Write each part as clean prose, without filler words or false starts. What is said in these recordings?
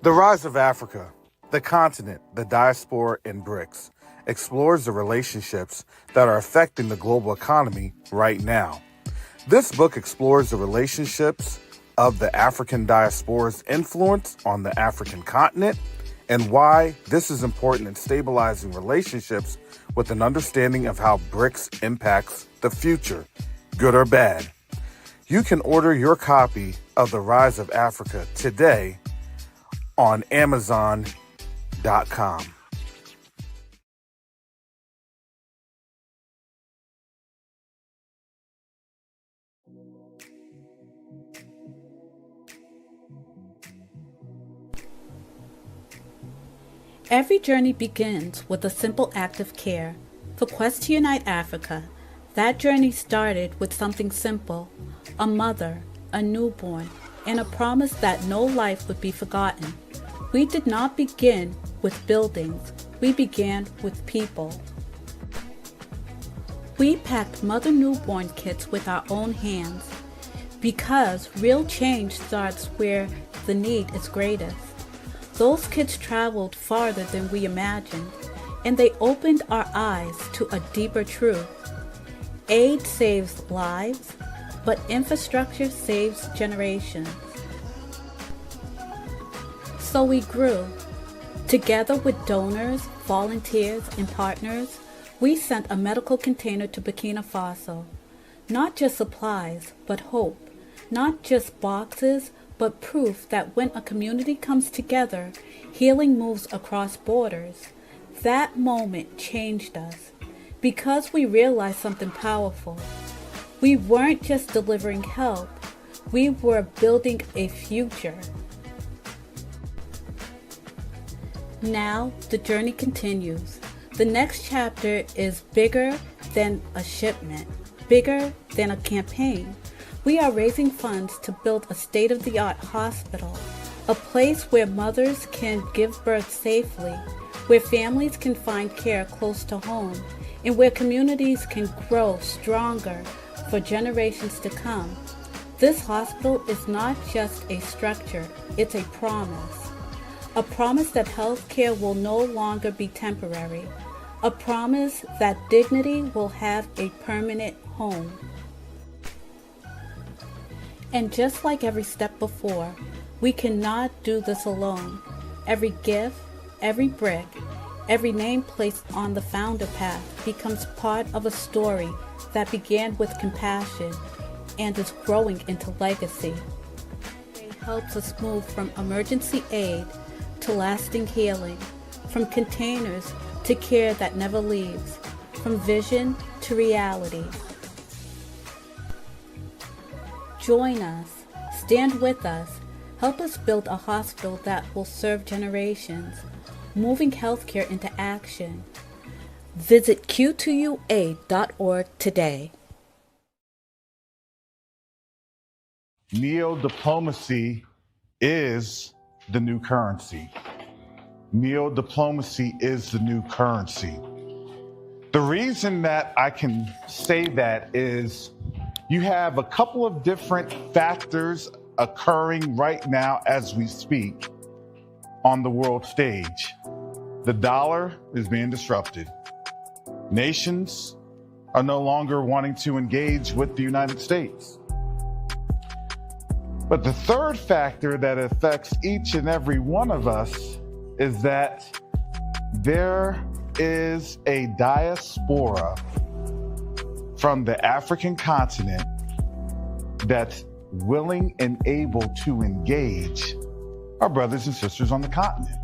The Rise of Africa, the continent, the diaspora, and BRICS explores the relationships that are affecting the global economy right now. This book explores the relationships of the African diaspora's influence on the African continent and why this is important in stabilizing relationships with an understanding of how BRICS impacts the future, good or bad. You can order your copy of The Rise of Africa today on Amazon.com. Every journey begins with a simple act of care. For Quest to Unite Africa, that journey started with something simple: a mother, a newborn, and a promise that no life would be forgotten. We did not begin with buildings, we began with people. We packed mother newborn kits with our own hands because real change starts where the need is greatest. Those kids traveled farther than we imagined, and they opened our eyes to a deeper truth. Aid saves lives, but infrastructure saves generations. So we grew. Together with donors, volunteers, and partners, we sent a medical container to Burkina Faso. Not just supplies, but hope. Not just boxes, but proof that when a community comes together, healing moves across borders. That moment changed us because we realized something powerful. We weren't just delivering help, we were building a future. Now the journey continues. The next chapter is bigger than a shipment, bigger than a campaign. We are raising funds to build a state-of-the-art hospital, a place where mothers can give birth safely, where families can find care close to home, and where communities can grow stronger for generations to come. This hospital is not just a structure, it's a promise. A promise that healthcare will no longer be temporary. A promise that dignity will have a permanent home. And just like every step before, we cannot do this alone. Every gift, every brick, every name placed on the founder path becomes part of a story that began with compassion and is growing into legacy. It helps us move from emergency aid to lasting healing, from containers to care that never leaves, from vision to reality. Join us, stand with us, help us build a hospital that will serve generations, moving healthcare into action. Visit q2ua.org today. Neo-diplomacy is the new currency. Neo-diplomacy is the new currency. The reason that I can say that is you have a couple of different factors occurring right now as we speak on the world stage. The dollar is being disrupted. Nations are no longer wanting to engage with the United States. But the third factor that affects each and every one of us is that there is a diaspora from the African continent that's willing and able to engage our brothers and sisters on the continent.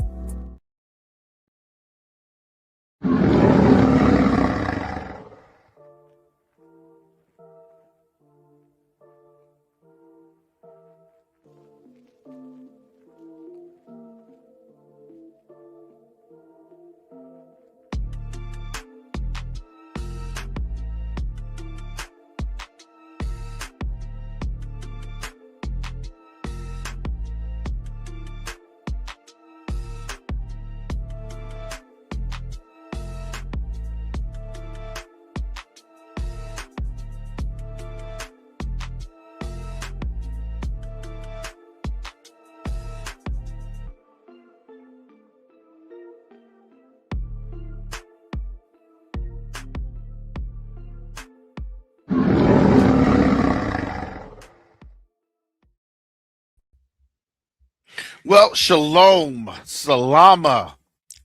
Well, shalom, salama,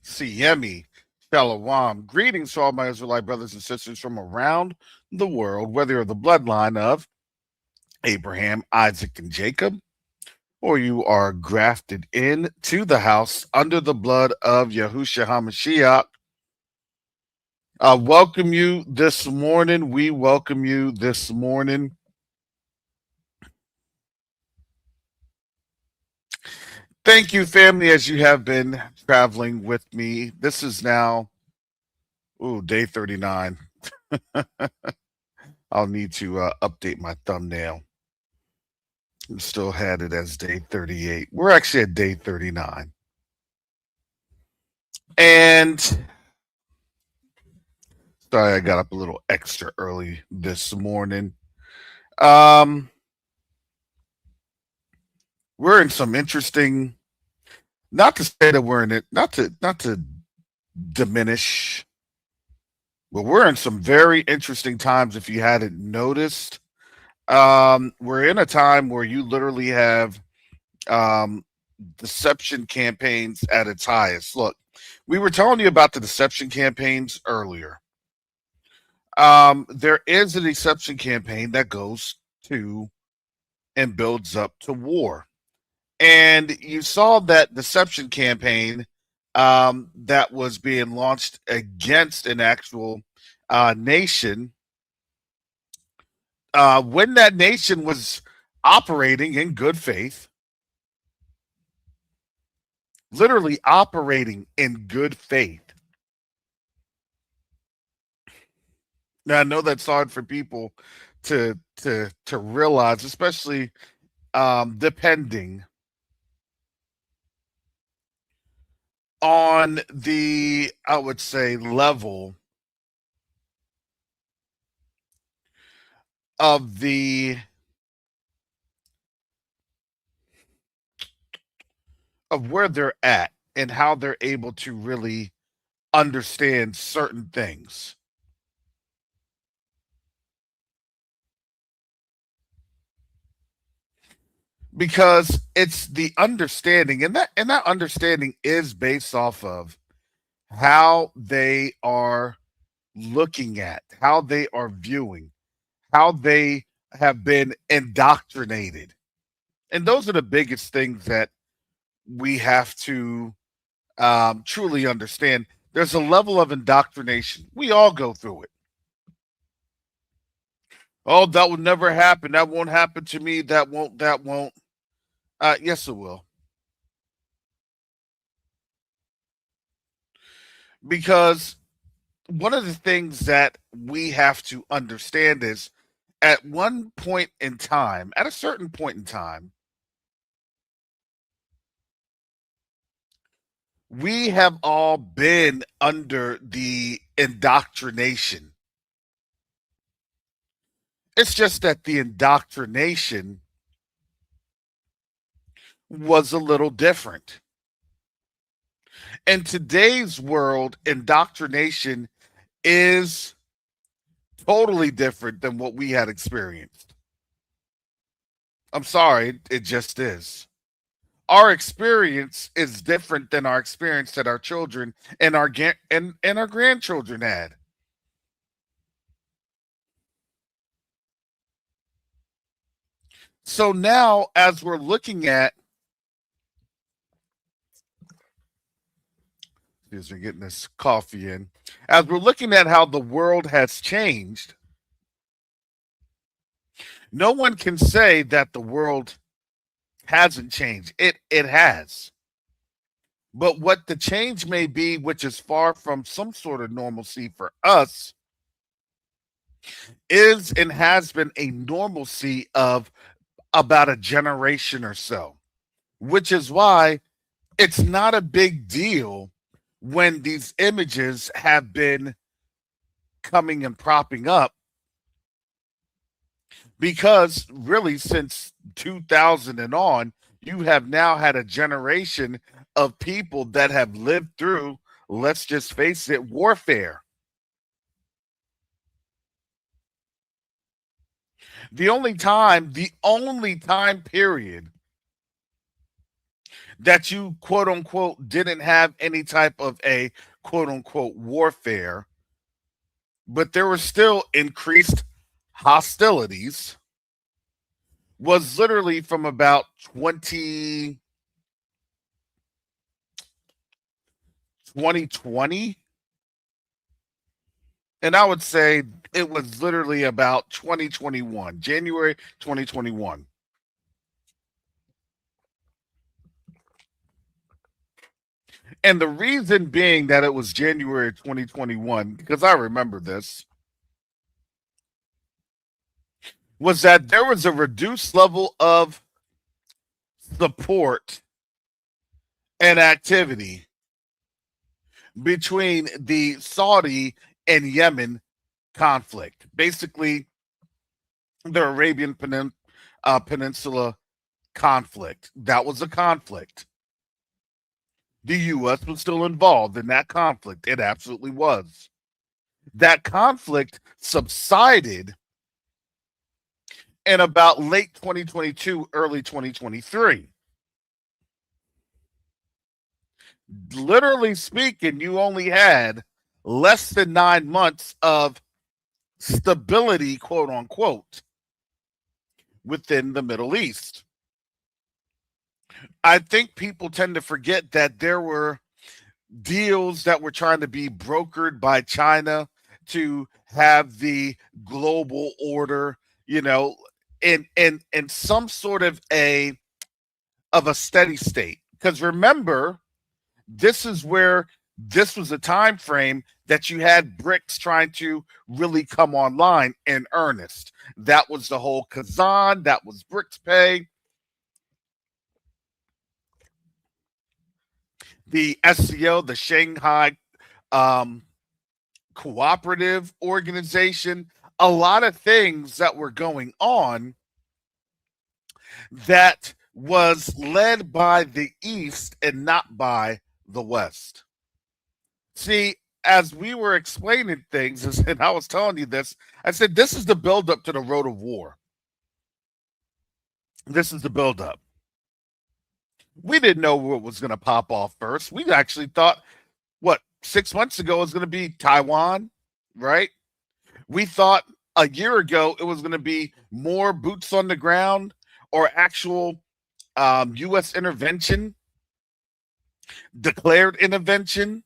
siyemi, shalom. Greetings to all my Israelite brothers and sisters from around the world, whether you're the bloodline of Abraham, Isaac, and Jacob, or you are grafted in to the house under the blood of Yahushua HaMashiach. Welcome you this morning. We welcome you this morning. Thank you, family, as you have been traveling with me. This is now, day 39. I'll need to update my thumbnail. I still had it as day 38. We're actually at day 39. And sorry, I got up a little extra early this morning. We're in some interesting, not to say that we're in it, not to diminish, but we're in some very interesting times if you hadn't noticed. We're in a time where you literally have deception campaigns at its highest. Look, we were telling you about the deception campaigns earlier. There is a deception campaign that goes to and builds up to war. And you saw that deception campaign that was being launched against an actual nation when that nation was operating in good faith, literally operating in good faith. Now I know that's hard for people to realize, especially depending on the, I would say, level of where they're at and how they're able to really understand certain things. Because it's the understanding, and that understanding is based off of how they are looking at, how they are viewing, how they have been indoctrinated. And those are the biggest things that we have to truly understand. There's a level of indoctrination. We all go through it. Oh, that will never happen. That won't happen to me. That won't. Yes, it will. Because one of the things that we have to understand is at one point in time, at a certain point in time, we have all been under the indoctrination. It's just that the indoctrination was a little different. In today's world, indoctrination is totally different than what we had experienced. I'm sorry, it just is. Our experience is different than our experience that our children and our grandchildren had. So now, as we're looking at, as we're getting this coffee in, as we're looking at how the world has changed, no one can say that the world hasn't changed. It has. But what the change may be, which is far from some sort of normalcy for us, is and has been a normalcy of about a generation or so, which is why it's not a big deal when these images have been coming and propping up, because really since 2000 and on, you have now had a generation of people that have lived through, let's just face it, warfare. The only time period that you quote unquote didn't have any type of a quote unquote warfare, but there were still increased hostilities, was literally from about 2020. And I would say it was literally about 2021, January 2021. And the reason being that it was January 2021, because I remember this, was that there was a reduced level of support and activity between the Saudi and Yemen conflict. Basically, the Peninsula conflict. That was a conflict. The U.S. was still involved in that conflict. It absolutely was. That conflict subsided in about late 2022, early 2023. Literally speaking, you only had less than 9 months of stability, quote unquote, within the Middle East. I think people tend to forget that there were deals that were trying to be brokered by China to have the global order, in some sort of a steady state. Because remember, this is where this was a time frame that you had BRICS trying to really come online in earnest. That was the whole Kazan, that was BRICS Pay, the SCO, the Shanghai um, Cooperative Organization, a lot of things that were going on that was led by the East and not by the West. See, as we were explaining things, and I was telling you this, I said, this is the buildup to the road of war. This is the buildup. We didn't know what was going to pop off first. We actually thought, 6 months ago it was going to be Taiwan, right? We thought a year ago it was going to be more boots on the ground or actual U.S. intervention, declared intervention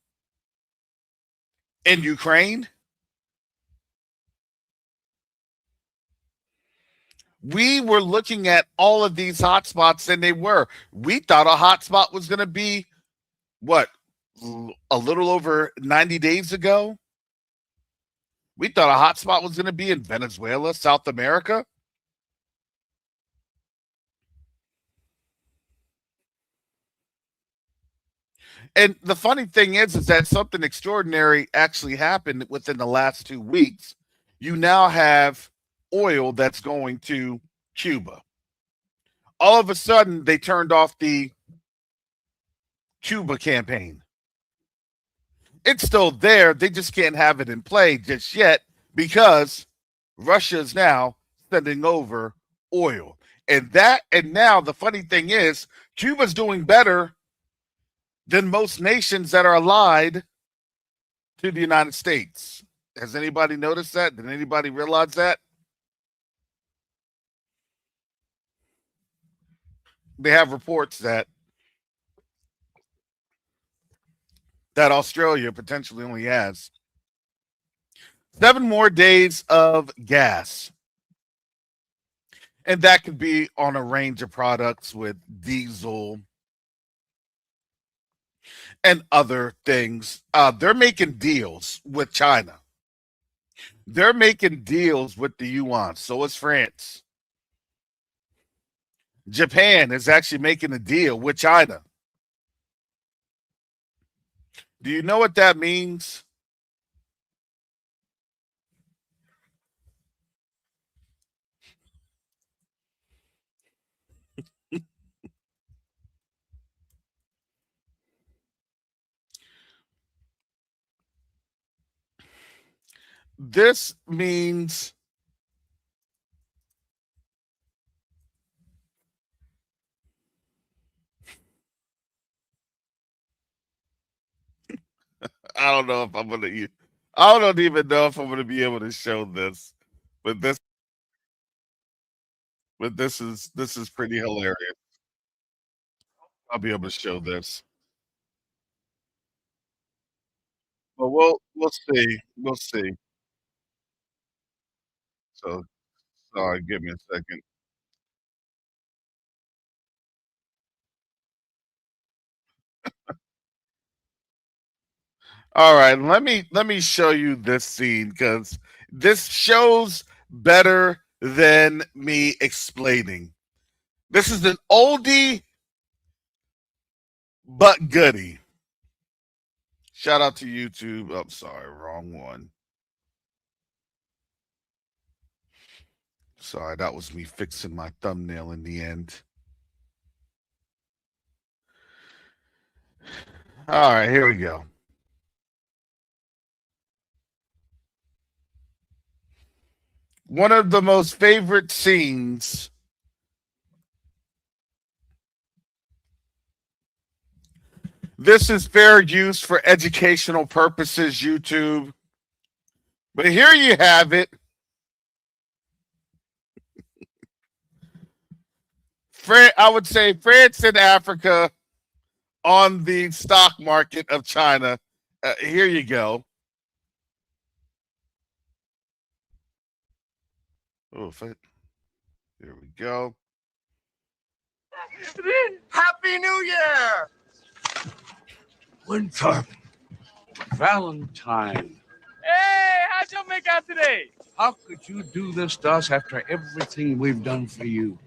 in Ukraine. We were looking at all of these hotspots, and they were. We thought a hotspot was going to be a little over 90 days ago. We thought a hotspot was going to be in Venezuela, South America. And the funny thing is that something extraordinary actually happened within the last 2 weeks. You now have oil that's going to Cuba. All of a sudden, they turned off the Cuba campaign. It's still there. They just can't have it in play just yet because Russia is now sending over oil. And now the funny thing is, Cuba's doing better than most nations that are allied to the United States. Has anybody noticed that? Did anybody realize that? They have reports that Australia potentially only has 7 more days of gas. And that could be on a range of products with diesel and other things. They're making deals with China. They're making deals with the yuan. So is France. Japan is actually making a deal with China. Do you know what that means? This means I don't know if I'm gonna. I don't even know if I'm gonna be able to show this, but this is pretty hilarious. I'll be able to show this, but we'll see. We'll see. So sorry, give me a second. All right, let me show you this scene because this shows better than me explaining. This is an oldie but goodie. Shout out to YouTube. I'm sorry, wrong one. Sorry, that was me fixing my thumbnail in the end. All right, here we go. One of the most favorite scenes. This is fair use for educational purposes, YouTube. But here you have it. I would say France and Africa on the stock market of China. Here you go. Oh, here we go. Happy New Year! Winter. Valentine. Hey, how'd y'all make out today? How could you do this to us after everything we've done for you?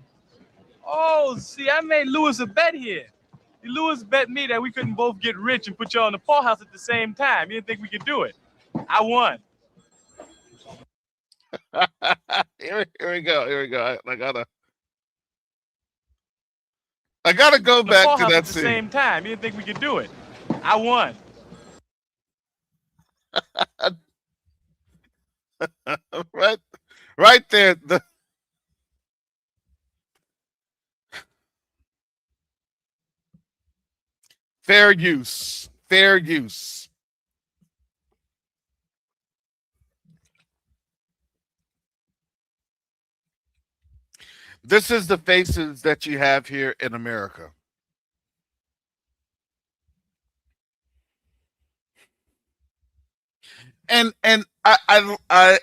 Oh, see, I made Lewis a bet here. Lewis bet me that we couldn't both get rich and put y'all in the poorhouse at the same time. He didn't think we could do it. I won. Here we go. Here we go. I gotta go The back to poorhouse that at the scene. same time. He didn't think we could do it. I won. Right there. The fair use. Fair use. This is the faces that you have here in America. And I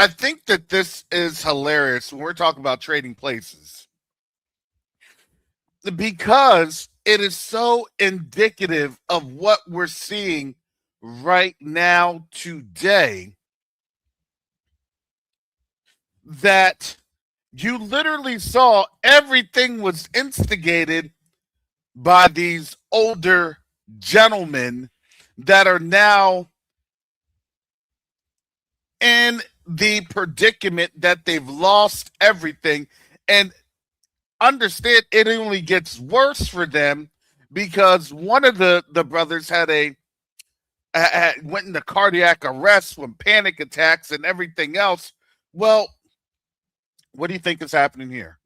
think that this is hilarious when we're talking about trading places because it is so indicative of what we're seeing right now today that you literally saw everything was instigated by these older gentlemen that are now in the predicament that they've lost everything. And understand it only gets worse for them because one of the brothers had went into cardiac arrest from panic attacks and everything else. Well, what do you think is happening here?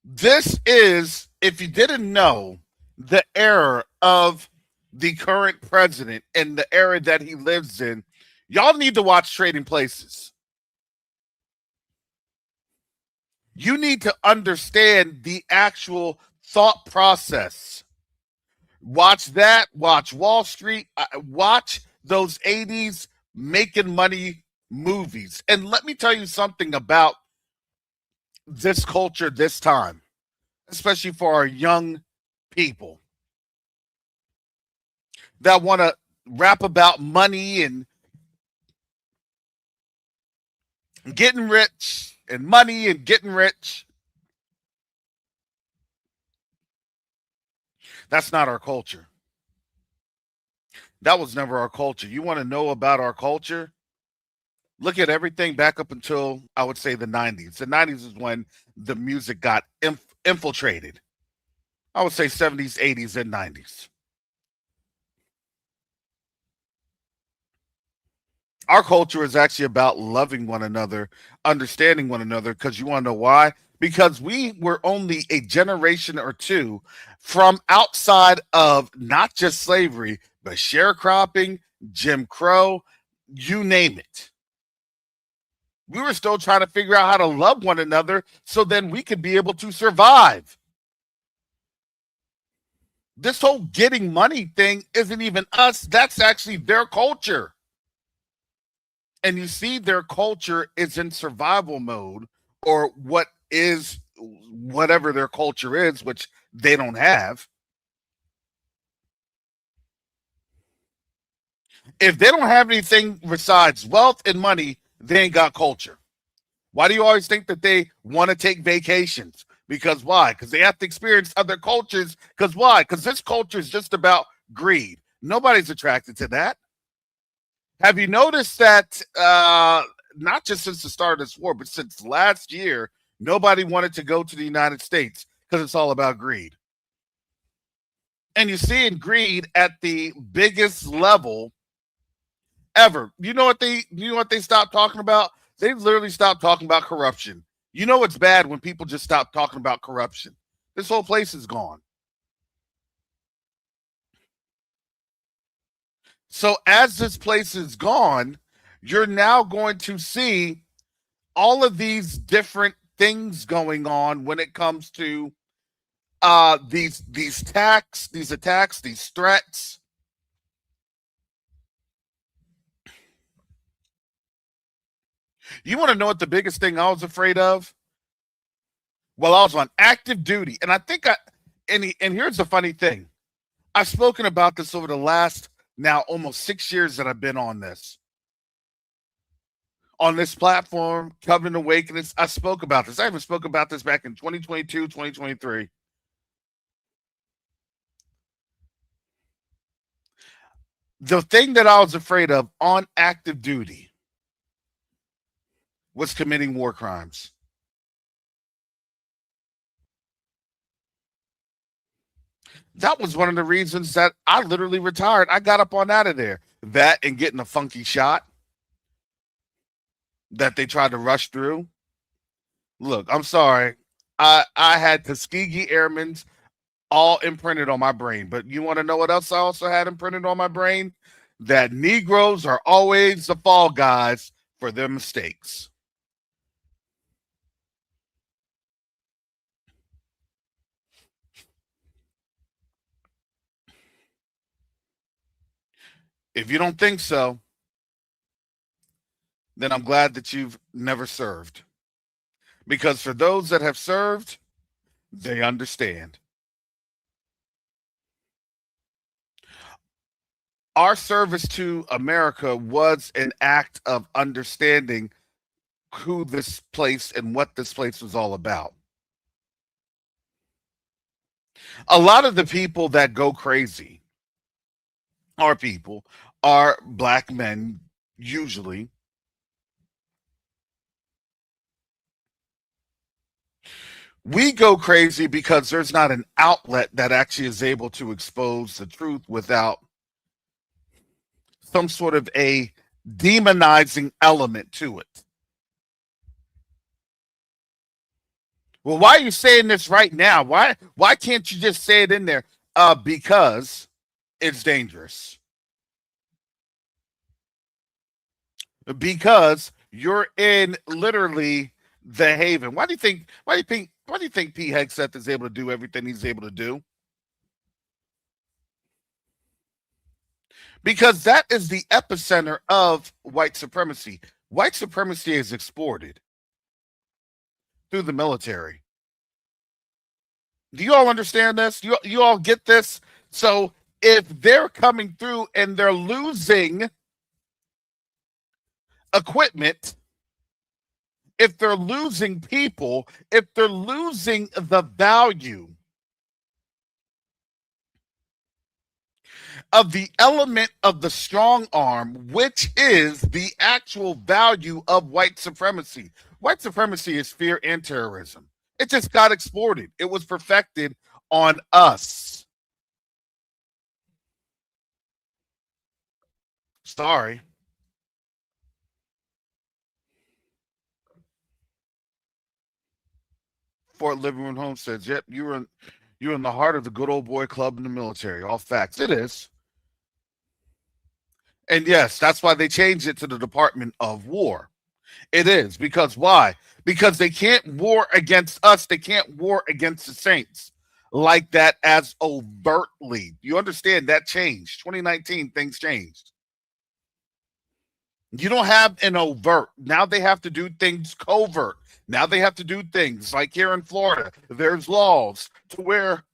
This is, if you didn't know, the era of the current president and the era that he lives in. Y'all need to watch Trading Places. You need to understand the actual thought process. Watch that. Watch Wall Street. Watch those 80s making money movies. And let me tell you something about this culture this time, especially for our young people that want to rap about money and getting rich and money and getting rich. That's not our culture. That was never our culture. You want to know about our culture? Look at everything back up until I would say the 90s. The 90s is when the music got infiltrated. I would say 70s, 80s, and 90s. Our culture is actually about loving one another, understanding one another, because you want to know why? Because we were only a generation or two from outside of not just slavery, but sharecropping, Jim Crow, you name it. We were still trying to figure out how to love one another so then we could be able to survive. This whole getting money thing isn't even us, that's actually their culture. And you see their culture is in survival mode, or what is whatever their culture is, which they don't have. If they don't have anything besides wealth and money, they ain't got culture. Why do you always think that they want to take vacations? Because why? Because they have to experience other cultures. Because why? Because this culture is just about greed. Nobody's attracted to that. Have you noticed that not just since the start of this war, but since last year, nobody wanted to go to the United States because it's all about greed. And you're seeing greed at the biggest level ever. You know what they stopped talking about? They literally stopped talking about corruption. You know it's bad when people just stop talking about corruption. This whole place is gone. So as this place is gone, you're now going to see all of these different things going on when it comes to these attacks, these threats. You want to know what the biggest thing I was afraid of? Well, I was on active duty, and I think and here's the funny thing. I've spoken about this over the last now almost 6 years that I've been on this platform, Covenant Awakenings. I spoke about this. I even spoke about this back in 2022, 2023. The thing that I was afraid of on active duty was committing war crimes. That was one of the reasons that I literally retired. I got up on out of there. That and getting a funky shot that they tried to rush through. Look, I'm sorry. I had Tuskegee Airmen's all imprinted on my brain. But you want to know what else I also had imprinted on my brain? That Negroes are always the fall guys for their mistakes. If you don't think so, then I'm glad that you've never served. Because for those that have served, they understand. Our service to America was an act of understanding who this place and what this place was all about. A lot of the people that go crazy, our people, are black men, usually. We go crazy because there's not an outlet that actually is able to expose the truth without some sort of a demonizing element to it. Well, why are you saying this right now? Why can't you just say it in there? Because it's dangerous. Because you're in literally the haven. Why do you think Pete Hegseth is able to do everything he's able to do? Because that is the epicenter of white supremacy. White supremacy is exported through the military. Do you all understand this? You all get this? So if they're coming through and they're losing equipment, if they're losing people, if they're losing the value of the element of the strong arm, which is the actual value of white supremacy. White supremacy is fear and terrorism. It just got exported. It was perfected on us. Sorry. Fort Livermore Home says, "Yep, you're in the heart of the good old boy club in the military." All facts. It is. And yes, that's why they changed it to the Department of War. It is because why? Because they can't war against us. They can't war against the saints like that as overtly. You understand that changed. 2019, things changed. You don't have an overt. Now they have to do things covert. Now they have to do things like here in Florida. There's laws to where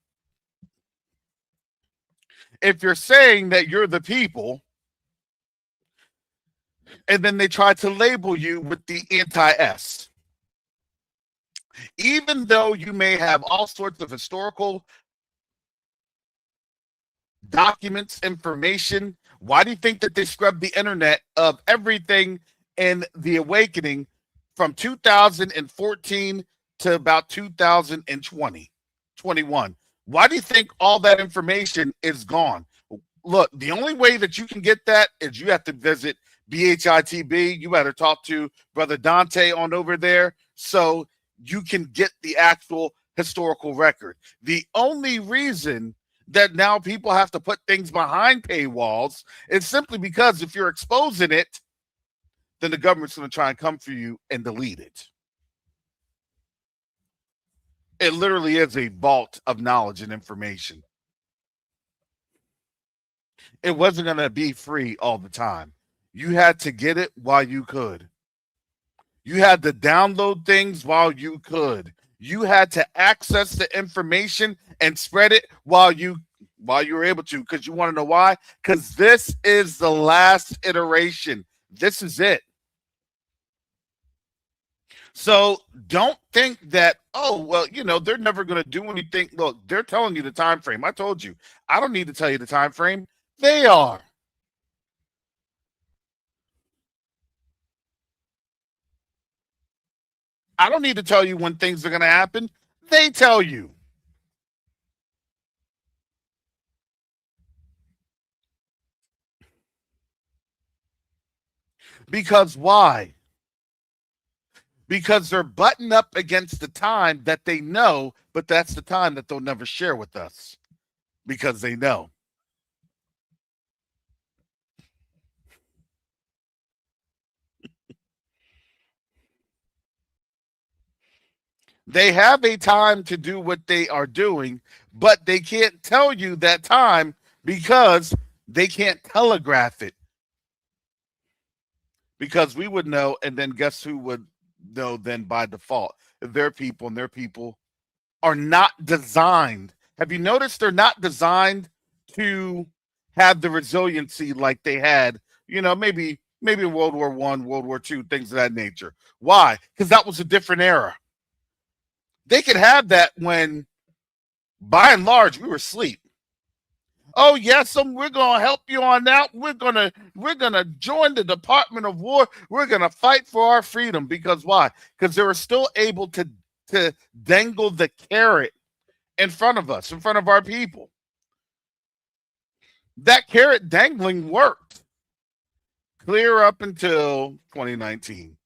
if you're saying that you're the people, and then they try to label you with the anti-S. Even though you may have all sorts of historical documents, information, why do you think that they scrubbed the internet of everything in the awakening from 2014 to about 2020, 21? Why do you think all that information is gone? Look, the only way that you can get that is you have to visit BHITB. You better talk to Brother Dante on over there so you can get the actual historical record. The only reason that now people have to put things behind paywalls is simply because if you're exposing it, then the government's going to try and come for you and delete it. It literally is a vault of knowledge and information. It wasn't going to be free all the time. You had to get it while you could. You had to download things while you could. You had to access the information and spread it while you were able to. Because you want to know why? Because this is the last iteration. This is it. So don't think that, oh, well, they're never going to do anything. Look, they're telling you the time frame. I told you. I don't need to tell you the time frame. They are. I don't need to tell you when things are going to happen. They tell you. Because why? Because they're buttoned up against the time that they know, but that's the time that they'll never share with us because they know. They have a time to do what they are doing, but they can't tell you that time because they can't telegraph it. Because we would know, and then guess who would know then by default? Their people, and their people are not designed. Have you noticed they're not designed to have the resiliency like they had, maybe World War I, World War II, things of that nature. Why? Because that was a different era. They could have that when, by and large, we were asleep. Oh yes, we're gonna help you on that. We're gonna join the Department of War. We're gonna fight for our freedom because why? Because they were still able to dangle the carrot in front of us, in front of our people. That carrot dangling worked clear up until 2019.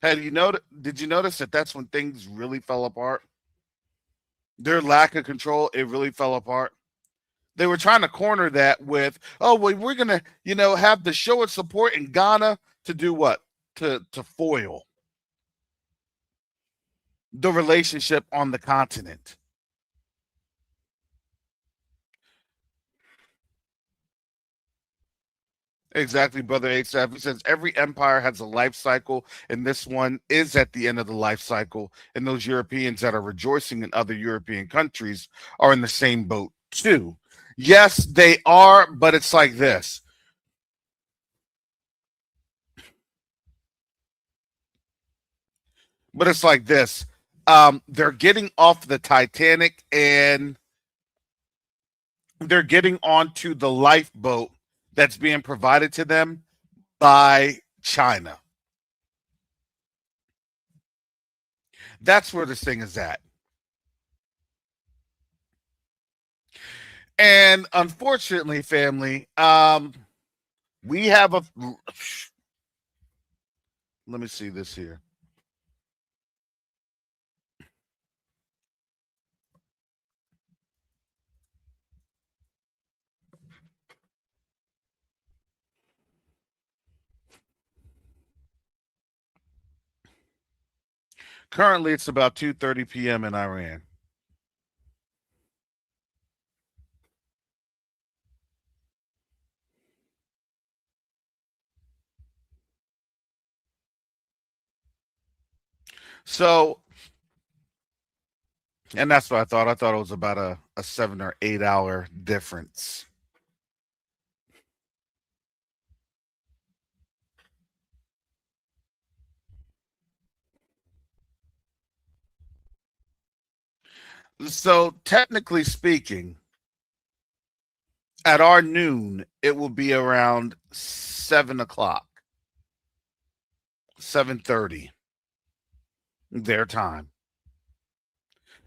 Did you notice that that's when things really fell apart? Their lack of control, it really fell apart. They were trying to corner that with, oh, well, we're going to, have the show of support in Ghana to do what? To foil the relationship on the continent. Exactly, Brother HF. He says every empire has a life cycle, and this one is at the end of the life cycle. And those Europeans that are rejoicing in other European countries are in the same boat too. Yes, they are, but it's like this. But it's like this. They're getting off the Titanic and they're getting onto the lifeboat that's being provided to them by China. That's where this thing is at. And unfortunately, family, we have a. Let me see this here. Currently, it's about 2:30 p.m. in Iran. So, and that's what I thought. I thought it was about a 7 or 8 hour difference. So, technically speaking, at our noon, it will be around 7 o'clock, 7:30 their time.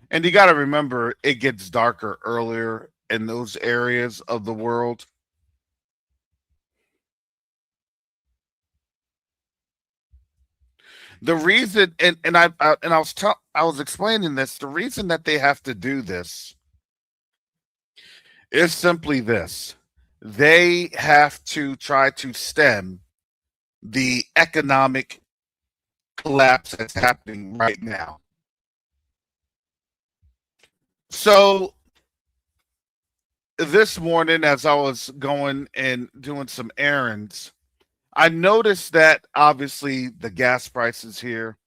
And you got to remember, it gets darker earlier in those areas of the world. The reason, I was explaining this. The reason that they have to do this is simply this: they have to try to stem the economic collapse that's happening right now. So this morning, as I was going and doing some errands, I noticed that obviously the gas prices here,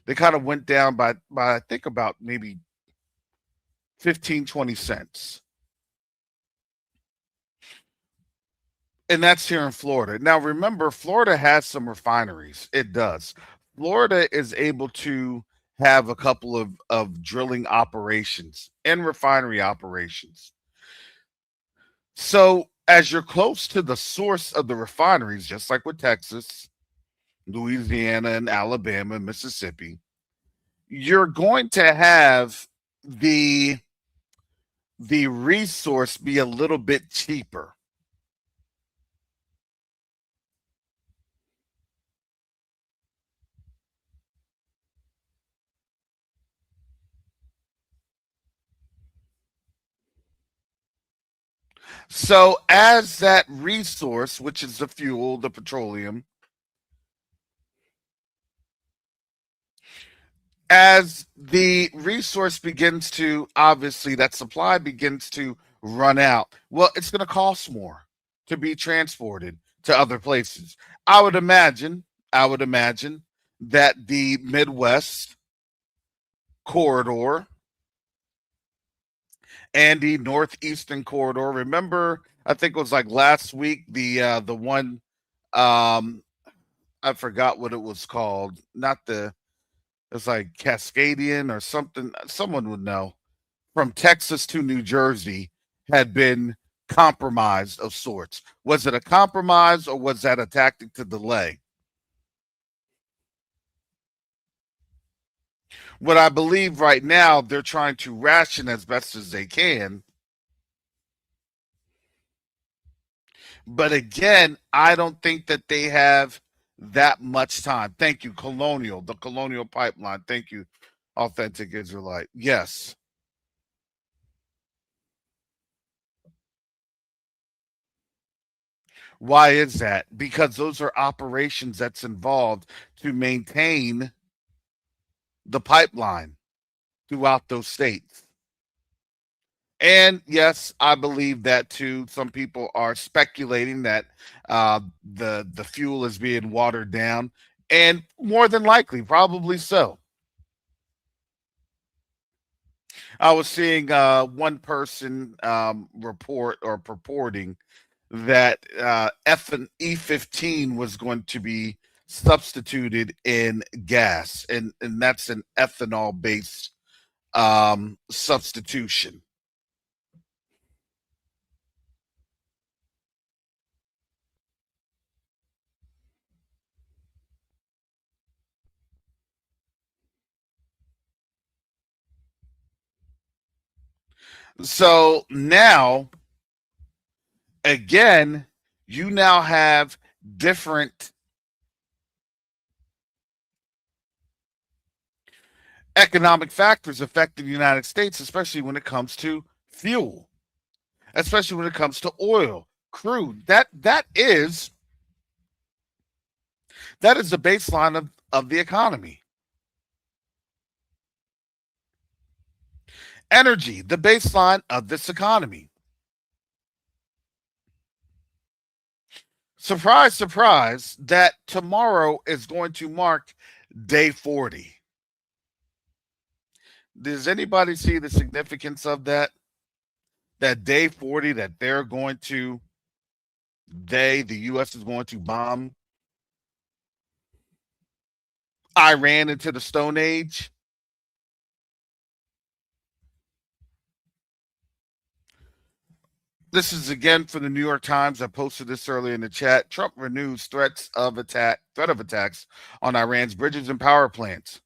they kind of went down by I think about maybe 15-20 cents. And that's here in Florida. Now remember, Florida has some refineries. It does. Florida is able to have a couple of drilling operations and refinery operations. So as you're close to the source of the refineries, just like with Texas, Louisiana, and Alabama, and Mississippi, you're going to have the the resource be a little bit cheaper. So as that resource, which is the fuel, the petroleum, as the resource begins to, obviously that supply begins to run out, well, it's going to cost more to be transported to other places. I would imagine, I would imagine that the Midwest corridor and the Northeastern corridor. Remember, I think it was like last week, the one, um I forgot what it was called. Not the It's like Cascadian or something. Someone would know. From Texas to New Jersey had been compromised of sorts. Was it a compromise or was that a tactic to delay? What I believe right now, they're trying to ration as best as they can. But again, I don't think that they have that much time. Thank you, Colonial, the Colonial Pipeline. Thank you, Authentic Israelite. Yes. Why is that? Because those are operations that's involved to maintain the pipeline throughout those states. And yes, I believe that too. Some people are speculating that the fuel is being watered down, and more than likely, probably so. I was seeing one person report or purporting that E15 was going to be substituted in gas, and that's an ethanol based substitution. So now, again, you now have different economic factors affecting the United States, especially when it comes to fuel, especially when it comes to oil, crude. That is the baseline of the economy. Energy, the baseline of this economy. Surprise, surprise, that tomorrow is going to mark day 40. Does anybody see the significance of that? That day 40 that the U.S. is going to bomb Iran into the Stone Age? This is again from the New York Times. I posted this earlier in the chat. Trump renews threat of attacks on Iran's bridges and power plants.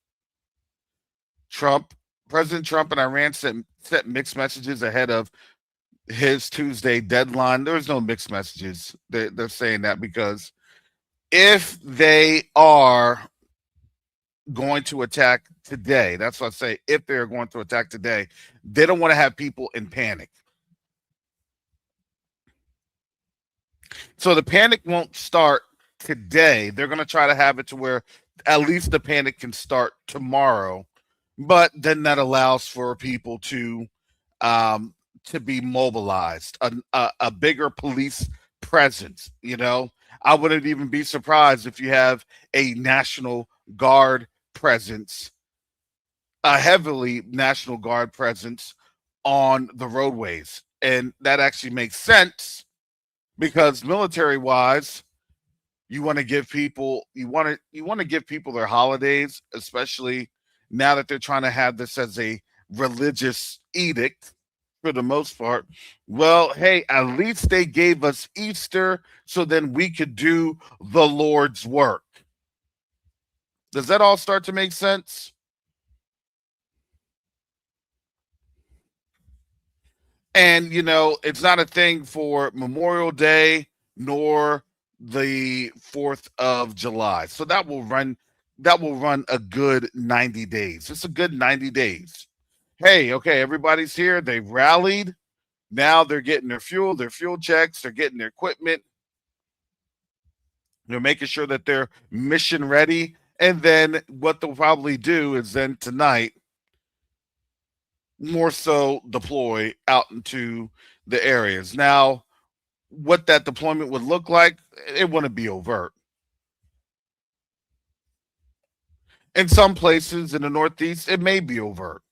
President Trump and Iran set mixed messages ahead of his Tuesday deadline. There's no mixed messages. They're saying that because if they are going to attack today, that's what I say, if they're going to attack today, they don't want to have people in panic. So the panic won't start today. They're going to try to have it to where at least the panic can start tomorrow. But then that allows for people to be mobilized, a bigger police presence. You know, I wouldn't even be surprised if you have a National Guard presence, a heavily National Guard presence on the roadways. And that actually makes sense because military wise, you want to give people their holidays, especially now that they're trying to have this as a religious edict for the most part. Well, hey, at least they gave us Easter so then we could do the Lord's work. Does that all start to make sense? And, you know, it's not a thing for Memorial Day nor the 4th of July. So that will run a good 90 days. It's a good 90 days. Hey, okay, everybody's here. They've rallied. Now they're getting their fuel checks. They're getting their equipment. They're making sure that they're mission ready. And then what they'll probably do is then tonight, more so deploy out into the areas. Now, what that deployment would look like, it wouldn't be overt. In some places in the Northeast, it may be overt.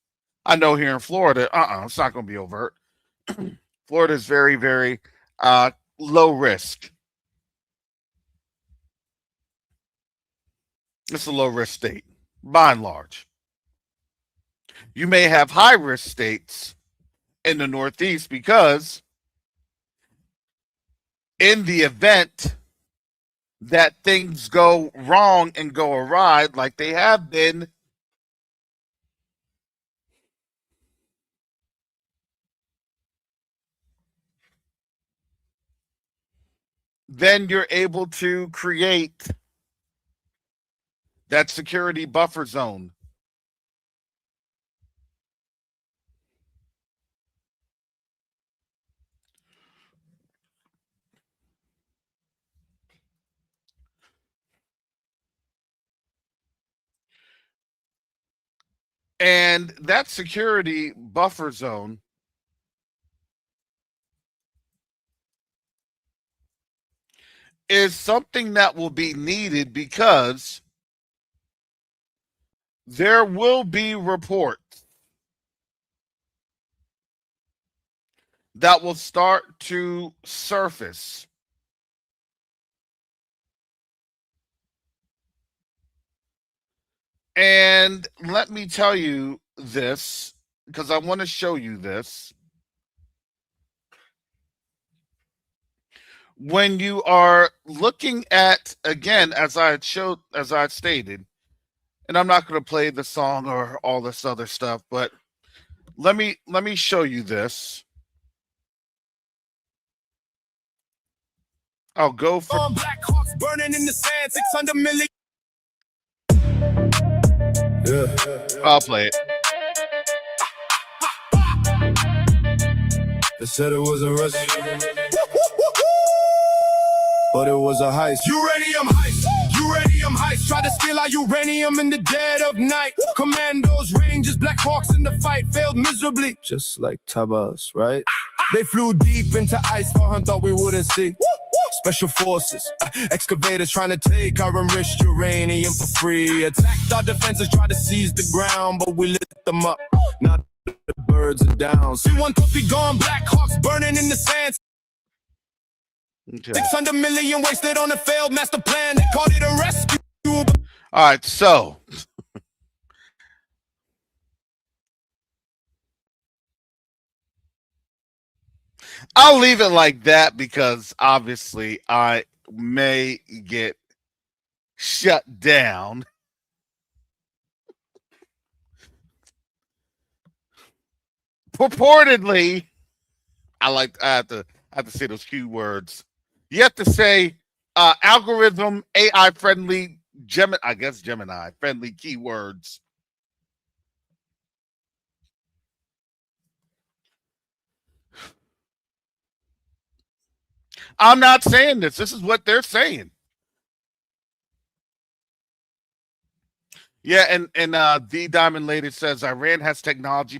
I know here in Florida, it's not going to be overt. Florida is very, very low risk. It's a low risk state, by and large. You may have high risk states in the Northeast because in the event that things go wrong and go awry like they have been, then you're able to create that security buffer zone. And that security buffer zone is something that will be needed because there will be reports that will start to surface and let me tell you this because I want to show you this. When you are looking at, again, as I stated, and I'm not going to play the song or all this other stuff, but let me show you this. I'll go for Black Hawks burning in the sand, 600 million. Yeah. I'll play it. They said it was a rush, but it was a heist. Uranium heist. Uranium heist. Try to steal our uranium in the dead of night. Commandos, Rangers, Black Hawks in the fight failed miserably. Just like Tabas, right? They flew deep into ice for hunt, thought we wouldn't see. Special forces, excavators trying to take our enriched uranium for free. Attacked our defenses, tried to seize the ground, but we lit them up. Now the birds are down. C1 trophy gone, Black Hawks burning in the sands. Okay. 600 million wasted on a failed master plan. They called it a rescue. All right, so I'll leave it like that because obviously I may get shut down. Purportedly, I have to say those keywords. You have to say algorithm AI friendly Gemini friendly keywords. I'm not saying this. This is what they're saying. Yeah, and the Diamond Lady says Iran has technology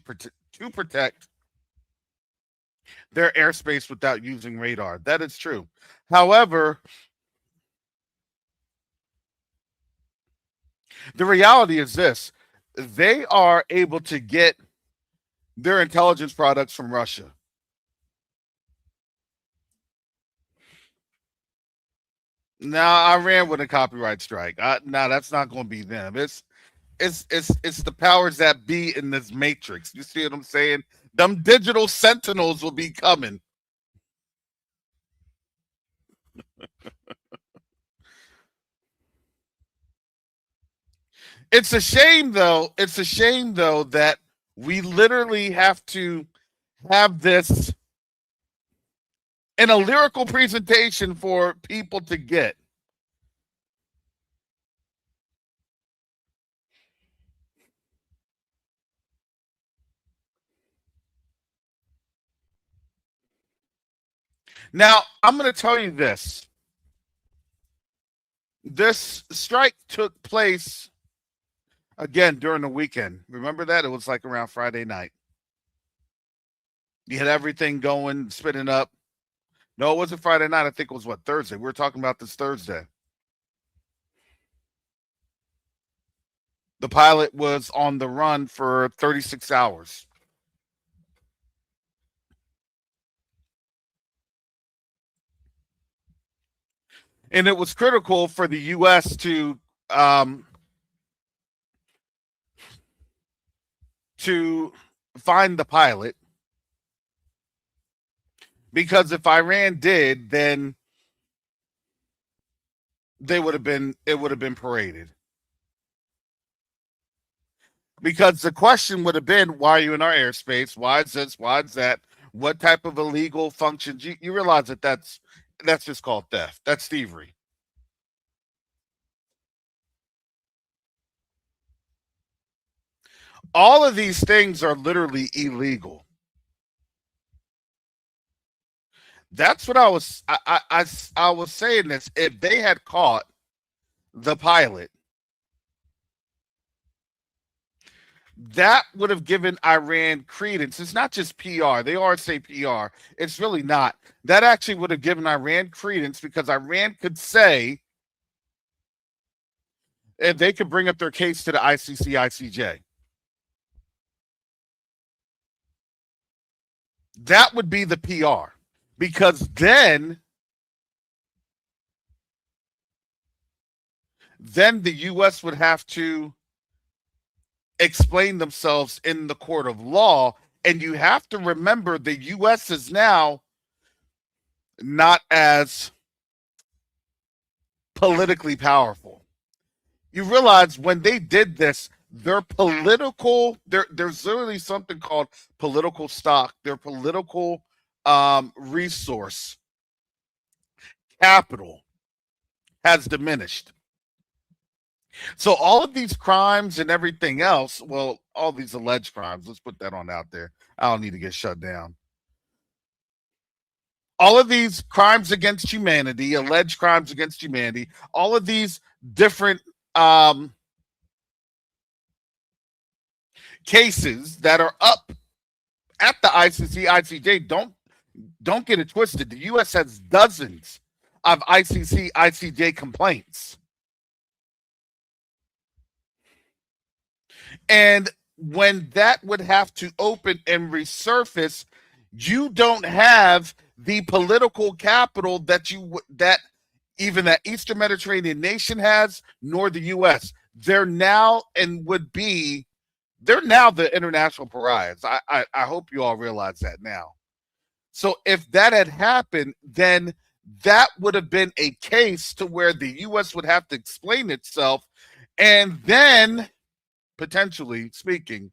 to protect their airspace without using radar. That is true. However, the reality is this: they are able to get their intelligence products from Russia. Now, Iran with a copyright strike. No, that's not going to be them. It's the powers that be in this matrix. You see what I'm saying? Them digital sentinels will be coming. It's a shame though. It's a shame though that we literally have to have this in a lyrical presentation for people to get. Now, I'm going to tell you this. This strike took place again during the weekend. Remember that? It was like around Friday night. You had everything going, spinning up. No, it wasn't Friday night. I think it was Thursday. We were talking about this Thursday. The pilot was on the run for 36 hours. And it was critical for the U.S. to find the pilot, because if Iran did, then it would have been paraded. Because the question would have been, why are you in our airspace? Why is this? Why is that? What type of illegal functions? You realize that that's just called theft. That's thievery. All of these things are literally illegal. That's what I was saying this. If they had caught the pilot, that would have given Iran credence. It's not just PR. They always say PR. It's really not. That actually would have given Iran credence, because Iran could say, and they could bring up their case to the ICC, ICJ. That would be the PR, because then the U.S. would have to explain themselves in the court of law. And you have to remember, the U.S. is now not as politically powerful. You realize when they did this, their political, there's literally something called political stock, their political resource capital has diminished. So all of these crimes and everything else, well, all these alleged crimes, let's put that on out there. I don't need to get shut down. All of these crimes against humanity, alleged crimes against humanity, all of these different um, cases that are up at the ICC, ICJ. Don't get it twisted. The U.S. has dozens of ICC, ICJ complaints. And when that would have to open and resurface, you don't have the political capital that even that Eastern Mediterranean nation has, nor the U.S. They're now the international pariahs. I hope you all realize that now. So if that had happened, then that would have been a case to where the U.S. would have to explain itself, and then potentially speaking,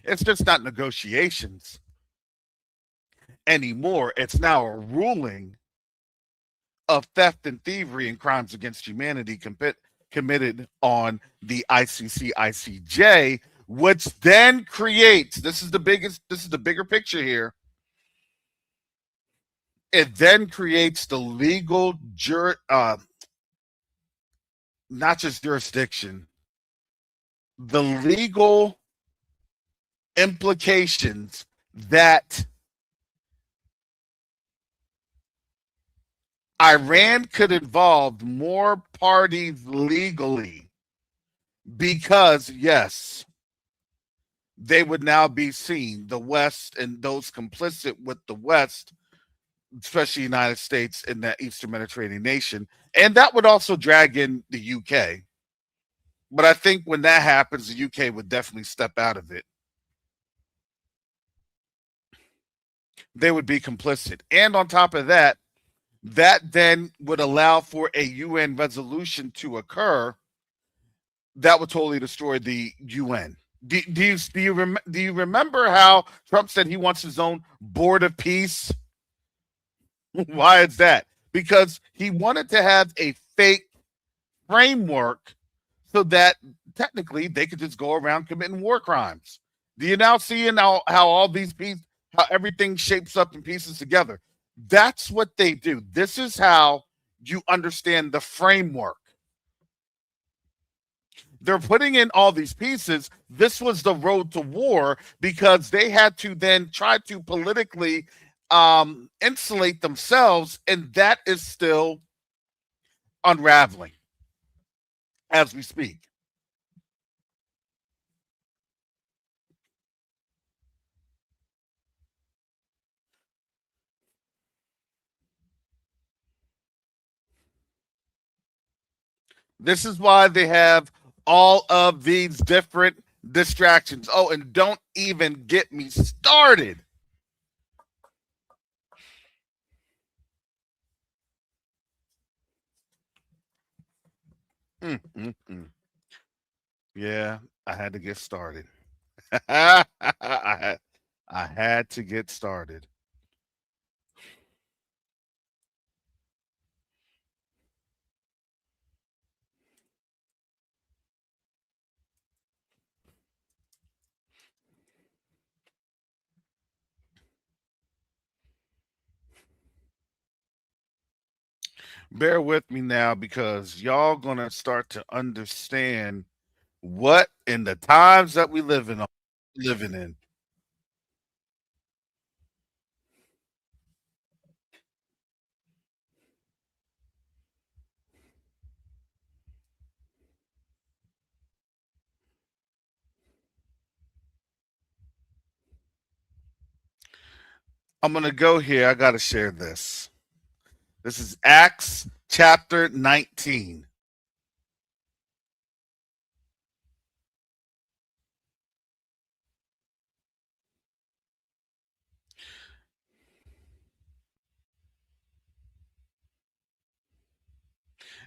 it's just not negotiations anymore. It's now a ruling of theft and thievery and crimes against humanity committed on the ICC ICJ, which then creates, this is the bigger picture here. It then creates the legal not just jurisdiction, the legal implications that Iran could involve more parties legally because, yes, they would now be seen, the West and those complicit with the West, especially the United States and that Eastern Mediterranean nation. And that would also drag in the UK. But I think when that happens, the UK would definitely step out of it. They would be complicit. And on top of that, that then would allow for a UN resolution to occur that would totally destroy the UN. Do you remember how Trump said he wants his own board of peace? Why is that? Because he wanted to have a fake framework so that technically they could just go around committing war crimes. Do you now see how all these pieces, how everything shapes up and pieces together? That's what they do. This is how you understand the framework. They're putting in all these pieces. This was the road to war because they had to then try to politically insulate themselves, and that is still unraveling as we speak. This is why they have all of these different distractions. Oh, and don't even get me started. Yeah, I had to get started. I had to get started. Bear with me now because y'all gonna start to understand what in the times that we living in. I'm gonna go here. I gotta share this. This is Acts chapter 19.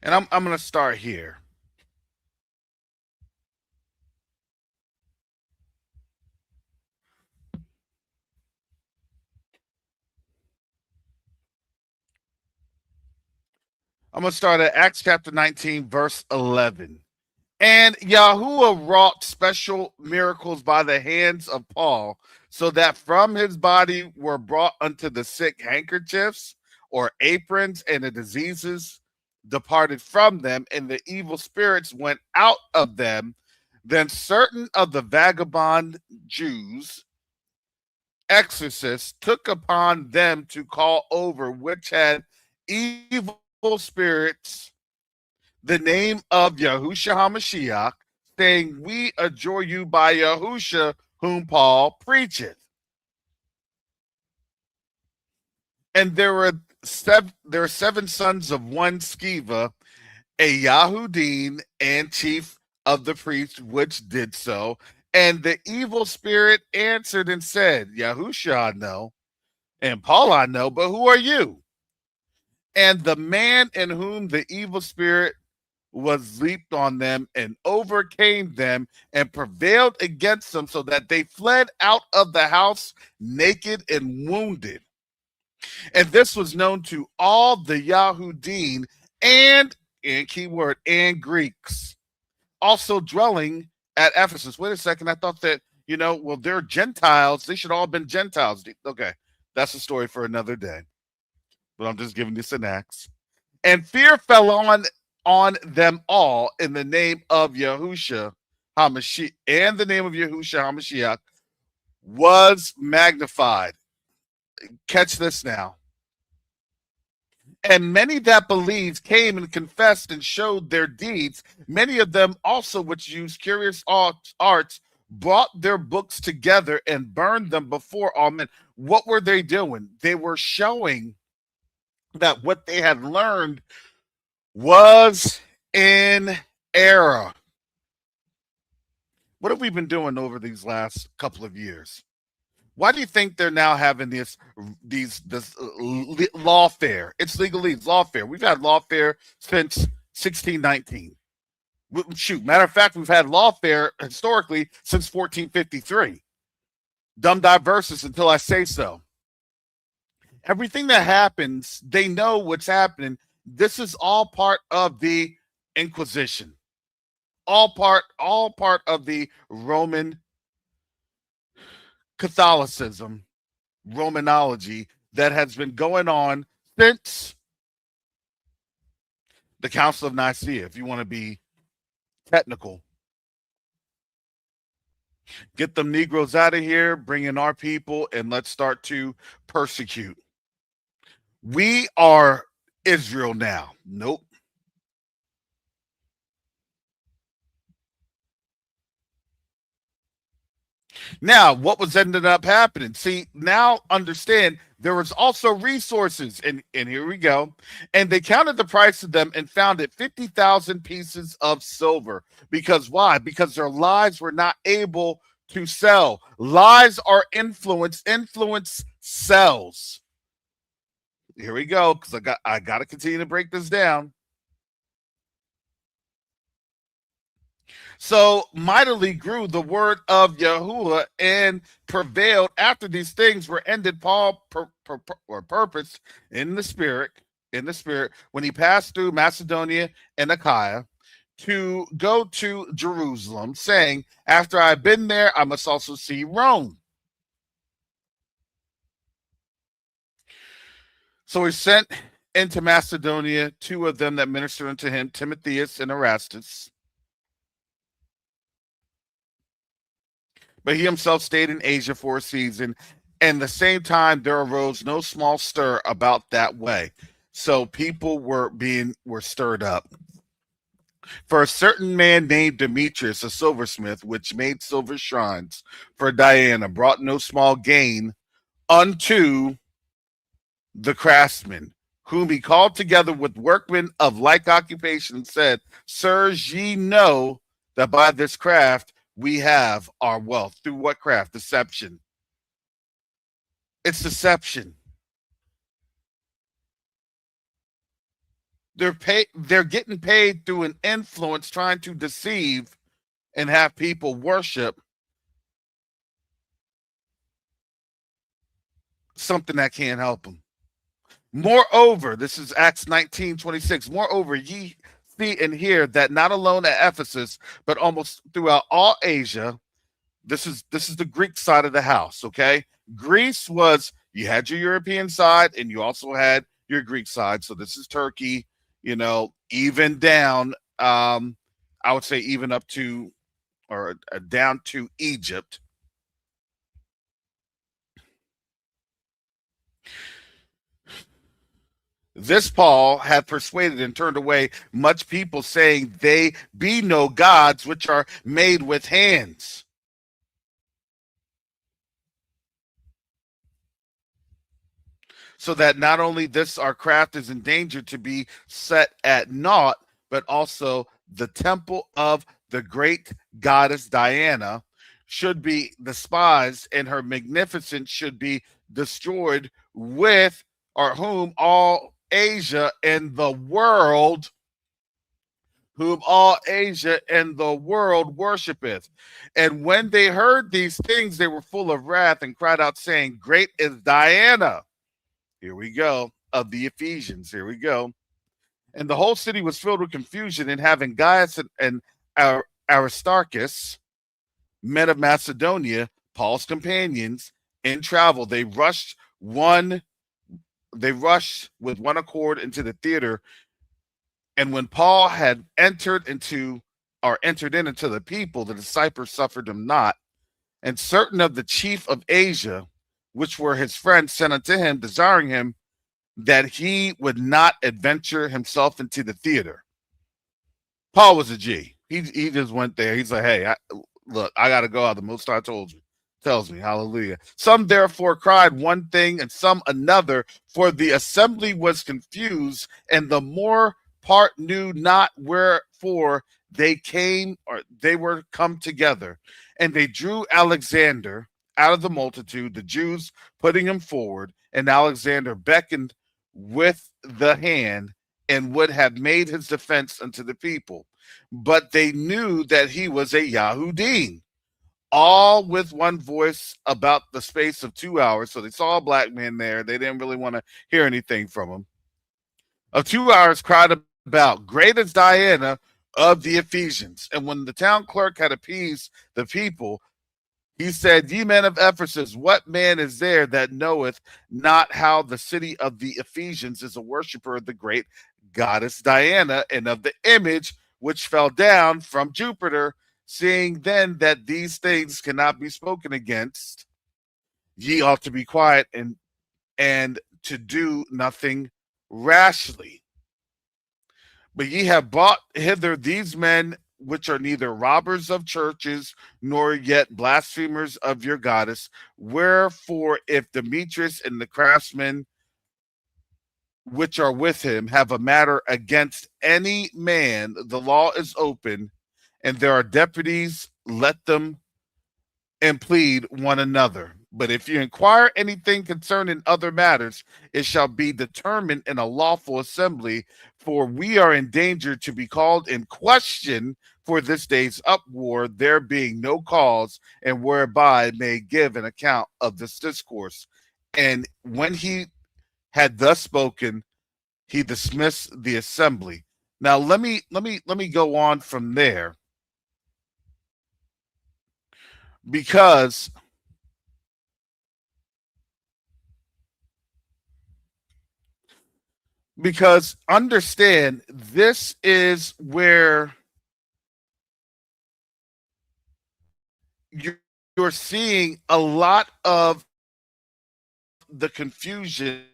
And I'm gonna start here. I'm gonna start at Acts chapter 19, verse 11. And Yahuwah wrought special miracles by the hands of Paul, so that from his body were brought unto the sick handkerchiefs or aprons, and the departed from them, and the evil spirits went out of them. Then certain of the vagabond Jews, exorcists, took upon them to call over which had evil spirits the name of Yahushua HaMashiach, saying, we adjure you by Yahusha, whom Paul preacheth. And there were seven sons of one Sceva, a Yahudim and chief of the priests, which did so. And the evil spirit answered and said, Yahusha I know, and Paul I know, but who are you? And the man in whom the evil spirit was leaped on them and overcame them and prevailed against them, so that they fled out of the house naked and wounded. And this was known to all the Yahudim and keyword, and Greeks also dwelling at Ephesus. Wait a second. I thought that, well, they're Gentiles. They should all have been Gentiles. Okay. That's a story for another day. But I'm just giving you syntax. And fear fell on them all in the name of Yahushua HaMashiach, and the name of Yahushua HaMashiach was magnified. Catch this now. And many that believed came and confessed and showed their deeds. Many of them also, which used curious arts, brought their books together and burned them before all men. What were they doing? They were showing that what they had learned was in error. What have we been doing over these last couple of years? Why do you think they're now having this lawfare? It's legalese, lawfare. We've had lawfare since 1619. Shoot, matter of fact, we've had lawfare historically since 1453. Dumb diversus until I say so. Everything that happens, they know what's happening. This is all part of the Inquisition. All part of the Roman Catholicism, Romanology that has been going on since the Council of Nicaea, if you want to be technical. Get them Negroes out of here, bring in our people, and let's start to persecute. We are Israel now. Nope. Now, what was ended up happening? See, now understand there was also resources, and here we go. And they counted the price of them and found it 50,000 pieces of silver. Because why? Because their lives were not able to sell. Lies are influence. Influence sells. Here we go, because I got to continue to break this down. So mightily grew the word of Yahuwah and prevailed after these things were ended. Paul purposed in the spirit, when he passed through Macedonia and Achaia, to go to Jerusalem, saying, after I've been there, I must also see Rome. So he sent into Macedonia two of them that ministered unto him, Timotheus and Erastus. But he himself stayed in Asia for a season, and the same time there arose no small stir about that way. So people were stirred up. For a certain man named Demetrius, a silversmith, which made silver shrines for Diana, brought no small gain unto the craftsmen, whom he called together with workmen of like occupation, and said, sirs, ye know that by this craft we have our wealth. Through what craft? Deception. It's deception. They're getting paid through an influence, trying to deceive and have people worship something that can't help them. Moreover, this is Acts 19:26. Moreover, ye see and hear that not alone at Ephesus, but almost throughout all Asia. This is the Greek side of the house. Okay, Greece was, you had your European side and you also had your Greek side. So this is Turkey, even down, I would say even up to or down to Egypt. This Paul had persuaded and turned away much people, saying, they be no gods which are made with hands. So that not only this our craft is in danger to be set at naught, but also the temple of the great goddess Diana should be despised, and her magnificence should be destroyed, with or whom all Asia and the world worshipeth. And when they heard these things, they were full of wrath and cried out, saying, great is Diana, here we go, of the Ephesians, here we go. And the whole city was filled with confusion, and having Gaius and Aristarchus, men of Macedonia, Paul's companions, in travel, they rushed with one accord into the theater. And when Paul had entered in into the people, the disciples suffered him not. And certain of the chief of Asia, which were his friends, sent unto him, desiring him that he would not adventure himself into the theater. Paul was a G. He just went there. He's like, hey, look, I got to go out. The Most High tells me, hallelujah. Some therefore cried one thing and some another, for the assembly was confused, and the more part knew not wherefore they were come together. And they drew Alexander out of the multitude, the Jews putting him forward, and Alexander beckoned with the hand and would have made his defense unto the people. But they knew that he was a Yahudim, all with one voice about the space of 2 hours. So they saw a black man there. They didn't really want to hear anything from him. Of 2 hours cried about, great is Diana of the Ephesians. And when the town clerk had appeased the people, he said, ye men of Ephesus, what man is there that knoweth not how the city of the Ephesians is a worshiper of the great goddess Diana, and of the image which fell down from Jupiter? Seeing then that these things cannot be spoken against, ye ought to be quiet and to do nothing rashly. But ye have brought hither these men, which are neither robbers of churches, nor yet blasphemers of your goddess. Wherefore, if Demetrius and the craftsmen which are with him have a matter against any man, the law is open, and there are deputies, let them and plead one another. But if you inquire anything concerning other matters, it shall be determined in a lawful assembly, for we are in danger to be called in question for this day's uproar, there being no cause, and whereby may give an account of this discourse. And when he had thus spoken, he dismissed the assembly. Now let me go on from there, because understand, this is where you're seeing a lot of the confusion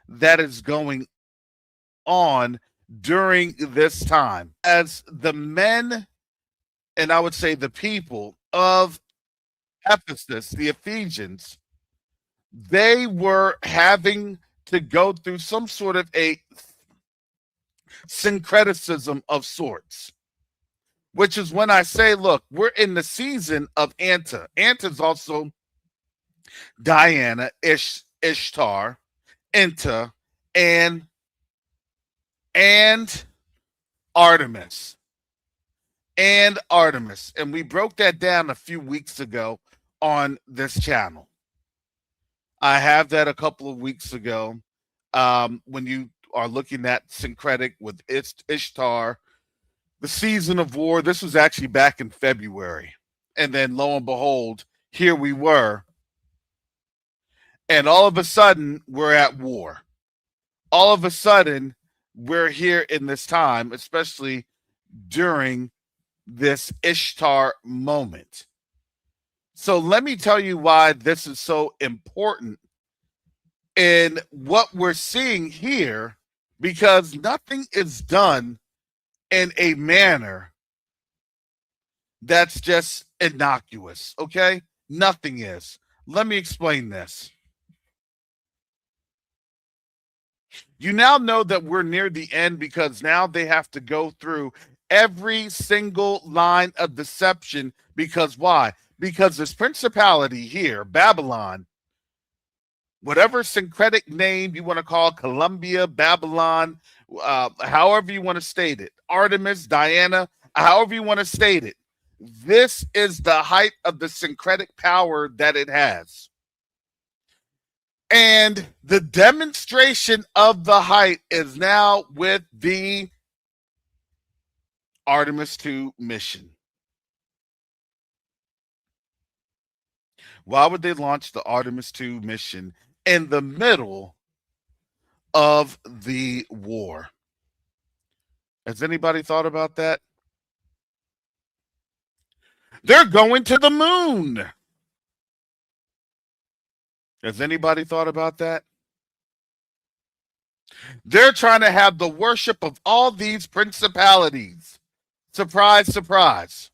that is going on during this time, as the men, and I would say the people of Ephesus, the Ephesians, they were having to go through some sort of a syncretism of sorts, which is when I say, look, we're in the season of Anta. Anta's also Diana, Ishtar, Enta, and Artemis. And Artemis. And we broke that down a few weeks ago on this channel. I have that a couple of weeks ago. When you are looking at syncretic with Ishtar, the season of war, this was actually back in February. And then lo and behold, here we were. And all of a sudden, we're at war. All of a sudden, we're here in this time, especially during this Ishtar moment. So let me tell you why this is so important in what we're seeing here, because nothing is done in a manner that's just innocuous, okay? Nothing is. Let me explain this. You now know that we're near the end because now they have to go through every single line of deception. Because why? Because this principality here, Babylon, whatever syncretic name you want to call Columbia, Babylon, however you want to state it, Artemis, Diana, however you want to state it, this is the height of the syncretic power that it has. And the demonstration of the height is now with the Artemis 2 mission. Why would they launch the Artemis 2 mission in the middle of the war? Has anybody thought about that? They're going to the moon. Has anybody thought about that? They're trying to have the worship of all these principalities. Surprise, surprise.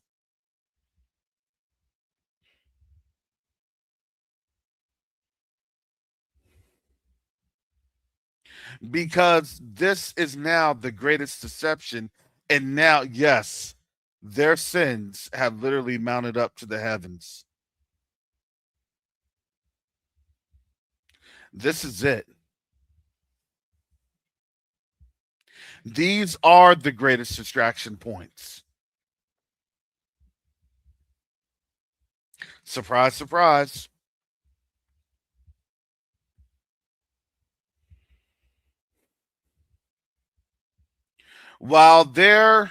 Because this is now the greatest deception. And now, yes, their sins have literally mounted up to the heavens. This is it. These are the greatest distraction points. Surprise, surprise. While the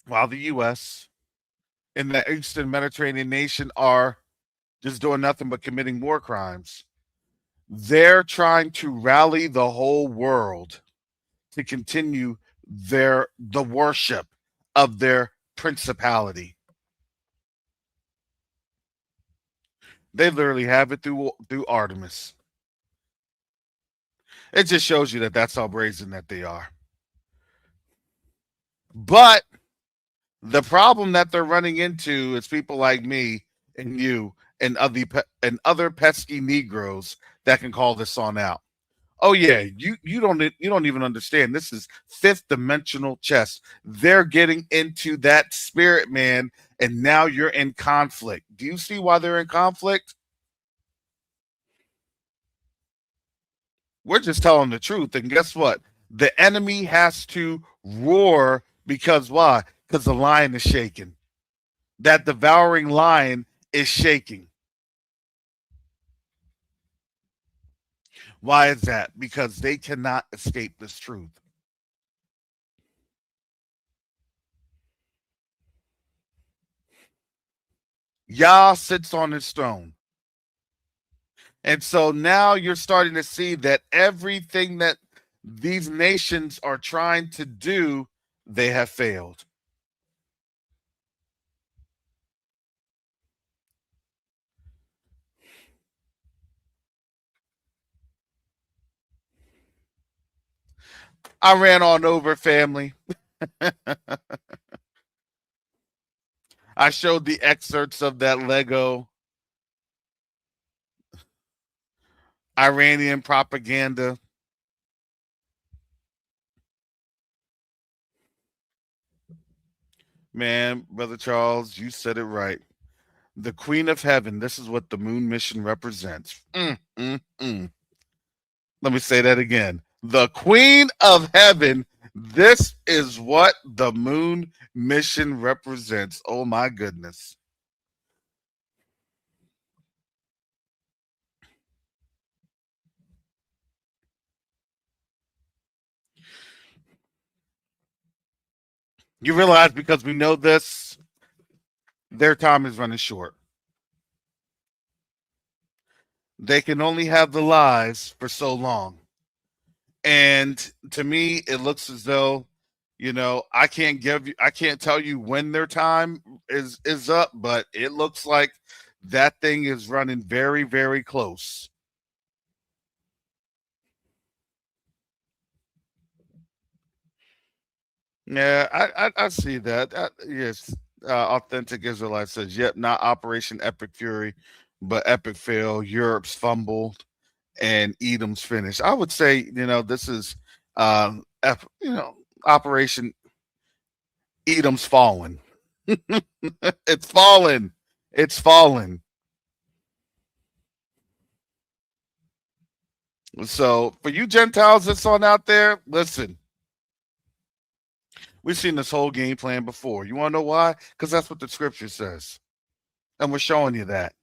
U.S. and the Eastern Mediterranean nation are just doing nothing but committing war crimes, they're trying to rally the whole world to continue the worship of their principality. They literally have it through Artemis. It just shows you that that's how brazen that they are. But the problem that they're running into is people like me and you and other pesky Negroes that can call this on out. Oh yeah, you don't even understand. This is fifth dimensional chess. They're getting into that spirit, man, and now you're in conflict. Do you see why they're in conflict? We're just telling the truth, and guess what? The enemy has to roar because why? Because the lion is shaking. That devouring lion is shaking. Why is that? Because they cannot escape this truth. Yah sits on his throne. And so now you're starting to see that everything that these nations are trying to do, they have failed. I ran on over, family. I showed the excerpts of that Lego Iranian propaganda. Man, Brother Charles, you said it right. The Queen of Heaven, this is what the moon mission represents. Let me say that again. The Queen of Heaven, this is what the moon mission represents. Oh my goodness. You realize because we know this, their time is running short. They can only have the lies for so long. And to me, it looks as though, I can't tell you when their time is up, but it looks like that thing is running very, very close. Yeah, I see that. Yes, authentic Israelite says, "Yep, not Operation Epic Fury, but Epic Fail. Europe's fumbled and Edom's finished." I would say, this is, Operation Edom's fallen. It's fallen. It's fallen. So for you Gentiles that's on out there, listen, we've seen this whole game plan before. You want to know why? Because that's what the scripture says. And we're showing you that.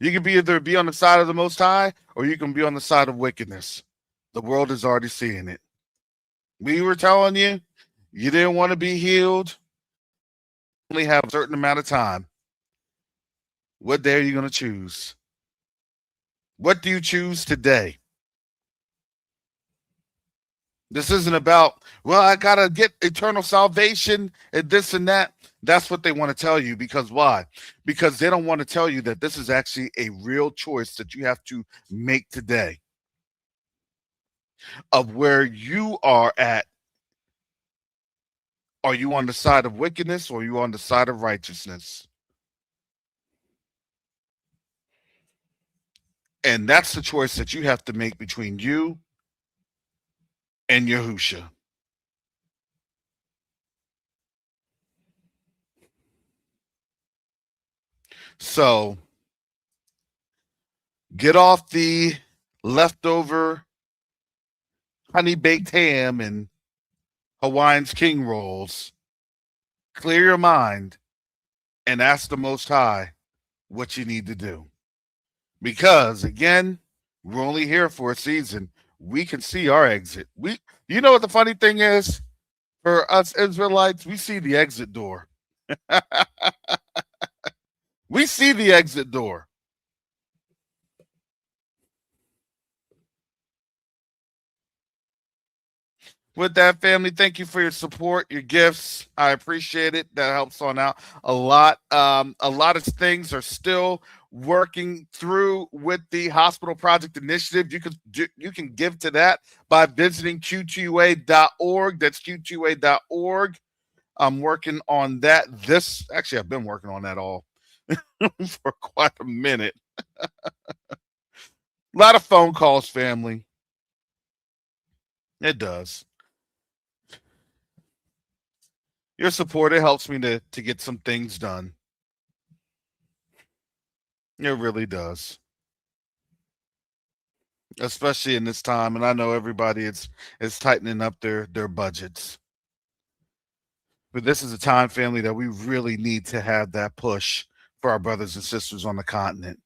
You can either be on the side of the Most High or you can be on the side of wickedness. The world is already seeing it. We were telling you, you didn't want to be healed. You only have a certain amount of time. What day are you going to choose? What do you choose today? This isn't about, well, I got to get eternal salvation and this and that. That's what they want to tell you. Because why? Because they don't want to tell you that this is actually a real choice that you have to make today of where you are at. Are you on the side of wickedness or are you on the side of righteousness? And that's the choice that you have to make between you and Yahusha. So get off the leftover honey baked ham and Hawaiian's king rolls. Clear your mind and ask the Most High what you need to do. Because again, we're only here for a season. We can see our exit. You know what the funny thing is? For us Israelites, we see the exit door. We see the exit door. With that, family, thank you for your support, your gifts. I appreciate it. That helps on out a lot. A lot of things are still working through with the Hospital Project Initiative. You can give to that by visiting q2a.org. That's q2a.org. I'm working on that. I've been working on that all for quite a minute. A lot of phone calls, family. It does. Your support, it helps me to get some things done. It really does. Especially in this time, and I know everybody is tightening up their budgets. But this is a time, family, that we really need to have that push for our brothers and sisters on the continent.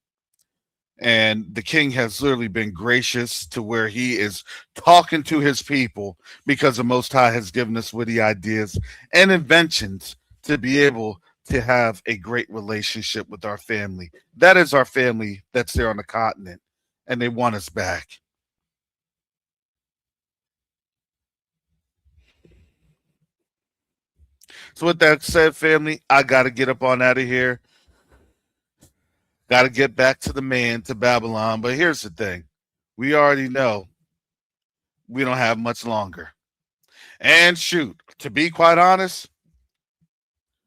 And the king has literally been gracious to where he is talking to his people because the Most High has given us witty ideas and inventions to be able to have a great relationship with our family. That is our family that's there on the continent, and they want us back. So with that said, family, I got to get up on out of here. Got to get back to the man, to Babylon. But here's the thing. We already know we don't have much longer. And shoot, to be quite honest,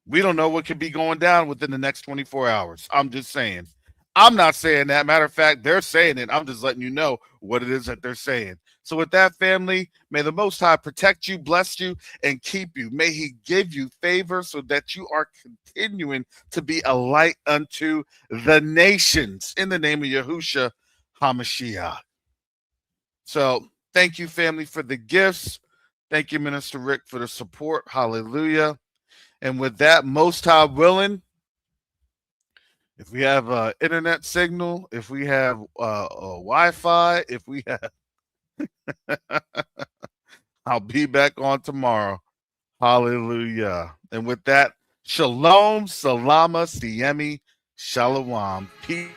we don't know what could be going down within the next 24 hours. I'm just saying. I'm not saying that. Matter of fact, they're saying it. I'm just letting you know what it is that they're saying. So with that, family, may the Most High protect you, bless you, and keep you. May he give you favor so that you are continuing to be a light unto the nations in the name of Yahushua HaMashiach. So thank you, family, for the gifts. Thank you, Minister Rick, for the support. Hallelujah. And with that, Most High willing, if we have internet signal, if we have Wi-Fi, if we have, I'll be back on tomorrow. Hallelujah. And with that, Shalom, Salama, Siemi, Shalom. Peace.